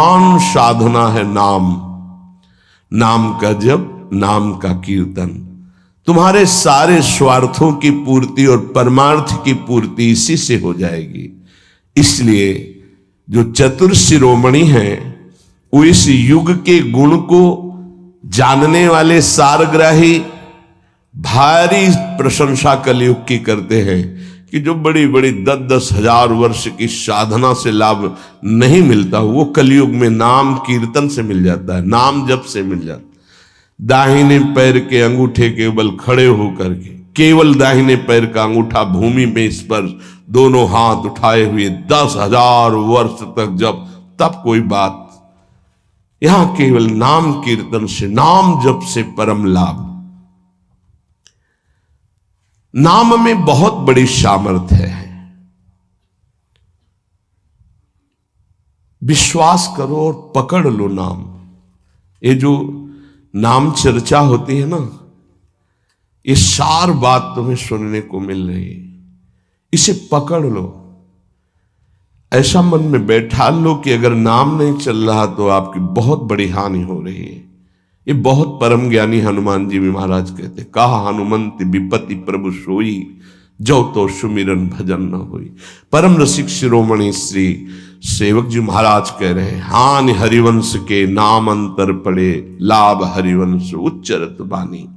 महान साधना है नाम, नाम का जप, नाम का कीर्तन। तुम्हारे सारे स्वार्थों की पूर्ति और परमार्थ की पूर्ति इसी से हो जाएगी। इसलिए जो चतुर शिरोमणि हैं वो इस युग के गुण को जानने वाले सारग्राही भारी प्रशंसा कलयुग की करते हैं कि जो बड़ी बड़ी 10-10 हजार वर्ष की साधना से लाभ नहीं मिलता वो कलयुग में नाम कीर्तन से मिल जाता है, नाम जप से मिल जाता है। दाहिने पैर के अंगूठे के बल खड़े होकर के केवल दाहिने पैर का अंगूठा भूमि में स्पर्श, दोनों हाथ उठाए हुए 10,000 वर्ष तक जब, तब कोई बात। यहां केवल नाम कीर्तन से, नाम जप से परम लाभ। नाम में बहुत बड़ी सामर्थ्य है। विश्वास करो और पकड़ लो नाम। ये जो नाम चर्चा होती है ना, ये सार बात तुम्हें सुनने को मिल रही है। इसे पकड़ लो, ऐसा मन में बैठा लो कि अगर नाम नहीं चल रहा तो आपकी बहुत बड़ी हानि हो रही है। ये बहुत परम ज्ञानी हनुमान जी भी महाराज कहते, कहा हनुमंत विपत्ति प्रभु सोई, जो तो सुमिरन भजन न होई। परम रसिक शिरोमणि श्री सेवक जी महाराज कह रहे हैं, हानि हरिवंश के नाम अंतर पड़े, लाभ हरिवंश उच्चरत बानी।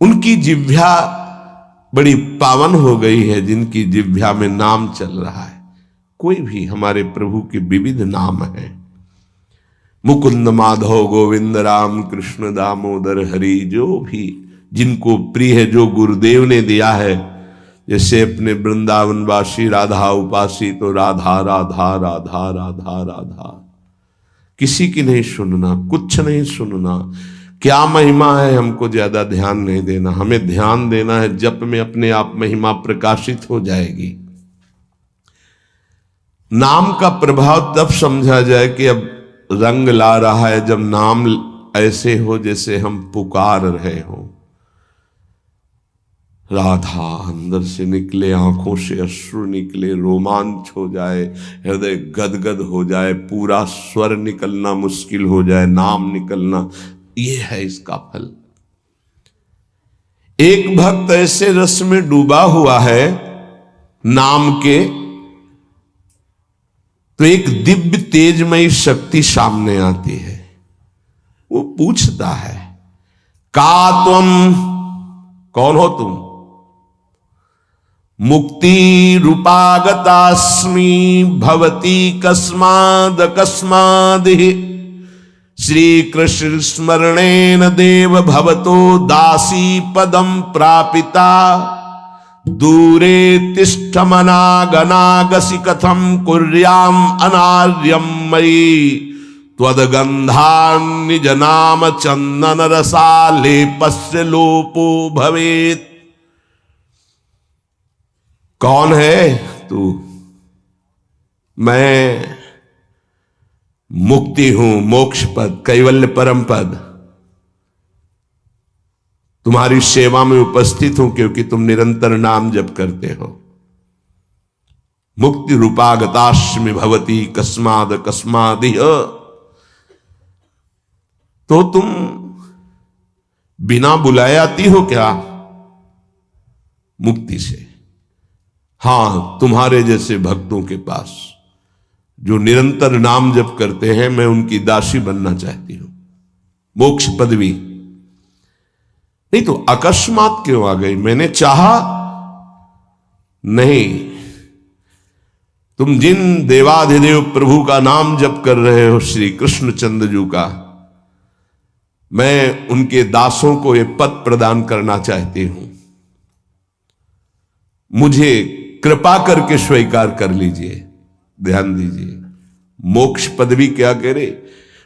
उनकी जिह्वा बड़ी पावन हो गई है जिनकी जिह्वा में नाम चल रहा है। कोई भी हमारे प्रभु के विविध नाम हैं, मुकुंद माधव गोविंद राम कृष्ण दामोदर हरि, जो भी जिनको प्रिय है, जो गुरुदेव ने दिया है। जैसे अपने वृंदावनवासी राधा उपासी तो राधा राधा राधा राधा राधा, किसी की नहीं सुनना, कुछ नहीं सुनना। क्या महिमा है हमको ज्यादा ध्यान नहीं देना, हमें ध्यान देना है जप में अपने आप महिमा प्रकाशित हो जाएगी। नाम का प्रभाव तब समझा जाए कि अब रंग ला रहा है जब नाम ऐसे हो जैसे हम पुकार रहे हो। राधा अंदर से निकले, आंखों से अश्रु निकले, रोमांच हो जाए, हृदय गदगद हो जाए, पूरा स्वर निकलना मुश्किल हो जाए, नाम निकलना, ये है इसका फल। एक भक्त ऐसे रस में डूबा हुआ है नाम के, तो एक दिव्य तेजमयी शक्ति सामने आती है। वो पूछता है, का तुम, कौन हो तुम? मुक्ति रूपागतास्मि भवती कस्माद कस्मादिहि, श्री कृष्ण स्मरणेन देव भवतो दासी पदम प्रापिता, दूरे तिष्ठमनागनागसि कथम कुर्याम अनार्यम मयि, त्वदगंधान्निज नाम चंदन रसा लेपस्य लोपो भवेत्। कौन है तू? मैं मुक्ति हूं, मोक्ष पद, कैवल्य परम पद। तुम्हारी सेवा में उपस्थित हूं क्योंकि तुम निरंतर नाम जप करते हो। मुक्ति रूपागतास्मि भवती कस्माद कस्मादिह, तो तुम बिना बुलाए आती हो क्या मुक्ति से? हां, तुम्हारे जैसे भक्तों के पास जो निरंतर नाम जप करते हैं, मैं उनकी दासी बनना चाहती हूं, मोक्ष पदवी। नहीं तो अकस्मात क्यों आ गई? मैंने चाहा नहीं। तुम जिन देवाधिदेव प्रभु का नाम जप कर रहे हो, श्री कृष्ण चंद्र जी का, मैं उनके दासों को ये पद प्रदान करना चाहती हूं। मुझे कृपा करके स्वीकार कर लीजिए। ध्यान दीजिए, मोक्ष पदवी क्या कह रहे?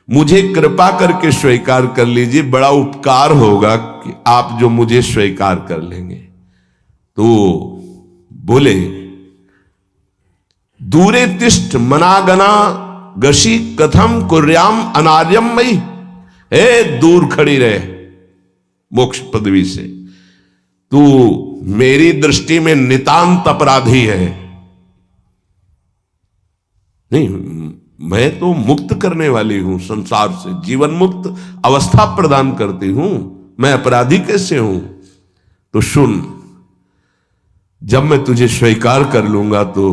मुझे कृपा करके स्वीकार कर लीजिए, बड़ा उपकार होगा कि आप जो मुझे स्वीकार कर लेंगे। तो बोले, दूरे तिष्ठ मनागना गशी कथम कुर्याम अनार्यम मई, हे दूर खड़ी रहे मोक्ष पदवी से, तू मेरी दृष्टि में नितांत अपराधी है। नहीं, मैं तो मुक्त करने वाली हूं संसार से, जीवन मुक्त अवस्था प्रदान करती हूं, मैं अपराधी कैसे हूं? तो सुन, जब मैं तुझे स्वीकार कर लूंगा तो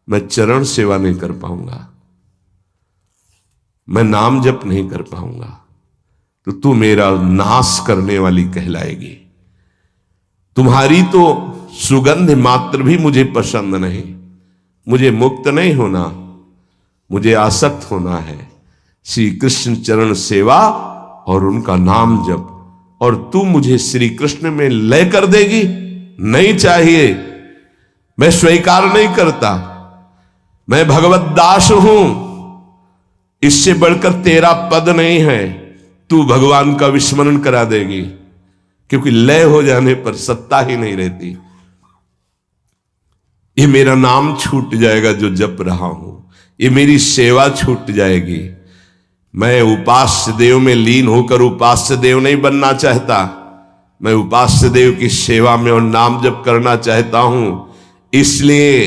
मैं चरण सेवा नहीं कर पाऊंगा, मैं नाम जप नहीं कर पाऊंगा, तो तू मेरा नाश करने वाली कहलाएगी। तुम्हारी तो सुगंध मात्र भी मुझे पसंद नहीं। मुझे मुक्त नहीं होना, मुझे आसक्त होना है श्री कृष्ण चरण सेवा और उनका नाम जप। और तू मुझे श्री कृष्ण में लय कर देगी? नहीं चाहिए, मैं स्वीकार नहीं करता। मैं भगवत दास हूं, इससे बढ़कर तेरा पद नहीं है। तू भगवान का विस्मरण करा देगी, क्योंकि लय हो जाने पर सत्ता ही नहीं रहती। ये मेरा नाम छूट जाएगा जो जप रहा हूं, ये मेरी सेवा छूट जाएगी। मैं उपास्य देव में लीन होकर उपास्य देव नहीं बनना चाहता, मैं उपास्य देव की सेवा में और नाम जप करना चाहता हूं। इसलिए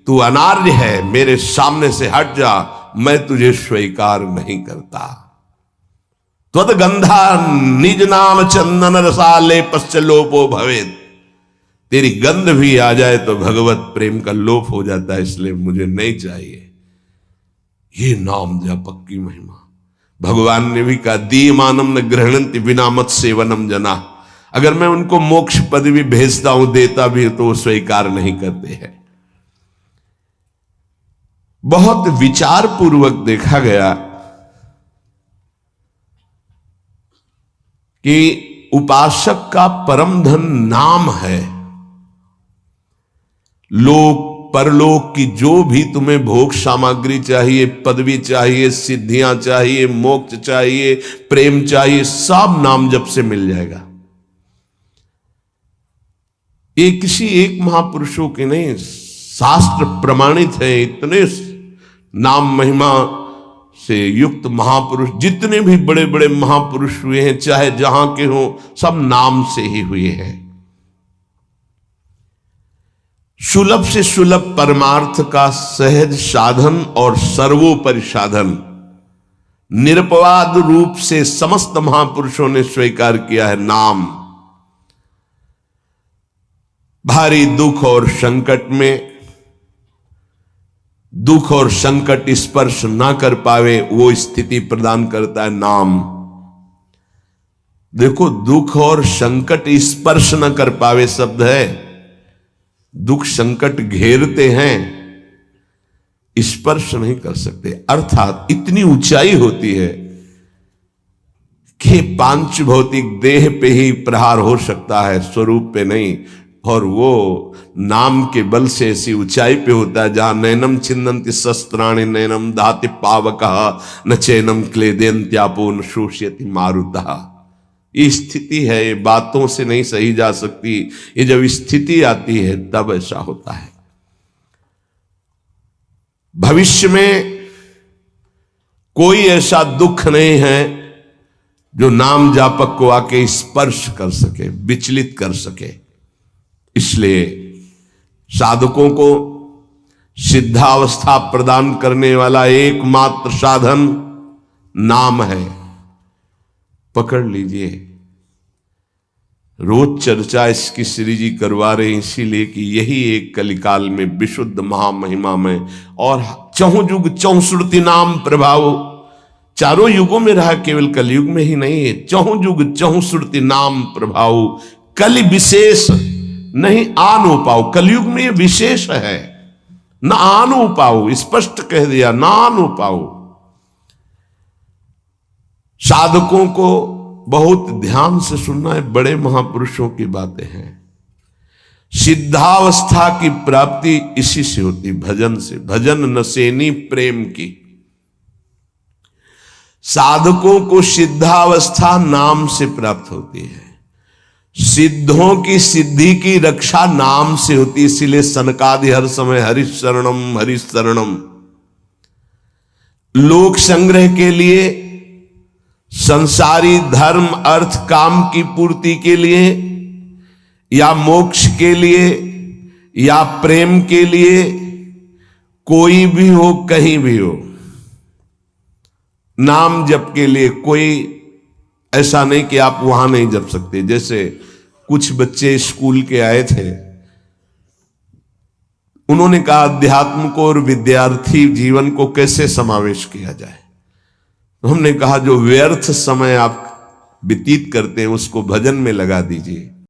तू अनार्य है, मेरे सामने से हट जा, मैं तुझे स्वीकार नहीं करता। त्वद गंधा निज नाम चंदन रसाले पश्चलोपो भवेत। तेरी गंध भी आ जाए तो भगवत प्रेम का लोप हो जाता है, इसलिए मुझे नहीं चाहिए। ये नाम जप की महिमा। भगवान ने भी कहा, दीयमानम न गृहणन्ति विना मत सेवनम जना। अगर मैं उनको मोक्ष पदवी भेजता हूं, देता भी, तो वो स्वीकार नहीं करते हैं। बहुत विचार पूर्वक देखा गया कि उपासक का परम धन नाम है। लोक परलोक की जो भी तुम्हें भोग सामग्री चाहिए, पदवी चाहिए, सिद्धियां चाहिए, मोक्ष चाहिए, प्रेम चाहिए, सब नाम जप से मिल जाएगा। ये किसी एक महापुरुषों के नहीं, शास्त्र प्रमाणित है। इतने नाम महिमा से युक्त महापुरुष, जितने भी बड़े बड़े महापुरुष हुए हैं, चाहे जहां के हों, सब नाम से ही हुए हैं। सुलभ से सुलभ परमार्थ का सहज साधन और सर्वोपरि साधन निरपवाद रूप से समस्त महापुरुषों ने स्वीकार किया है नाम। भारी दुख और संकट में, दुख और संकट स्पर्श ना कर पावे, वो स्थिति प्रदान करता है नाम। देखो, दुख और संकट स्पर्श न कर पावे शब्द है। दुख संकट घेरते हैं, स्पर्श नहीं कर सकते। अर्थात इतनी ऊंचाई होती है कि पांच भौतिक देह पे ही प्रहार हो सकता है, स्वरूप पे नहीं। और वो नाम के बल से ऐसी ऊंचाई पे होता है जहां नैनम छिन्नन्ति शस्त्राणि नैनम दाति पावकः न चैनम क्लेदयन्त्यापो न शोष्यति मारुतः। ये स्थिति है, ये बातों से नहीं सही जा सकती। ये जब स्थिति आती है तब ऐसा होता है। भविष्य में कोई ऐसा दुख नहीं है जो नाम जापक को आके स्पर्श कर सके, विचलित कर सके। इसलिए साधकों को सिद्धावस्था प्रदान करने वाला एकमात्र साधन नाम है। पकड़ लीजिए। रोज चर्चा इसकी श्री जी करवा रहे हैं, इसीलिए कि यही एक कलिकाल में विशुद्ध महामहिमा में और चहुं युग चहुश्रुति नाम प्रभाव, चारों युगों में रहा, केवल कलयुग में ही नहीं है। चहुं युग चहुश्रुति नाम प्रभाव, कलि विशेष नहीं आन उपाओ। कलयुग में ये विशेष है, न आन उपाओ, स्पष्ट कह दिया, न आन उपाओ। साधकों को बहुत ध्यान से सुनना है, बड़े महापुरुषों की बातें हैं। सिद्धावस्था की प्राप्ति इसी से होती, भजन से। भजन नसेनी प्रेम की। साधकों को सिद्धावस्था नाम से प्राप्त होती है। सिद्धों की सिद्धि की रक्षा नाम से होती, इसीलिए सनकादि हर समय हरिशरणम हरिशरणम। लोक संग्रह के लिए, संसारी धर्म अर्थ काम की पूर्ति के लिए, या मोक्ष के लिए, या प्रेम के लिए कोई भी हो, कहीं भी हो, नाम जप के लिए कोई ऐसा नहीं कि आप वहां नहीं जप सकते। जैसे कुछ बच्चे स्कूल के आए थे, उन्होंने कहा अध्यात्म को और विद्यार्थी जीवन को कैसे समावेश किया जाए। तो हमने कहा जो व्यर्थ समय आप व्यतीत करते हैं उसको भजन में लगा दीजिए।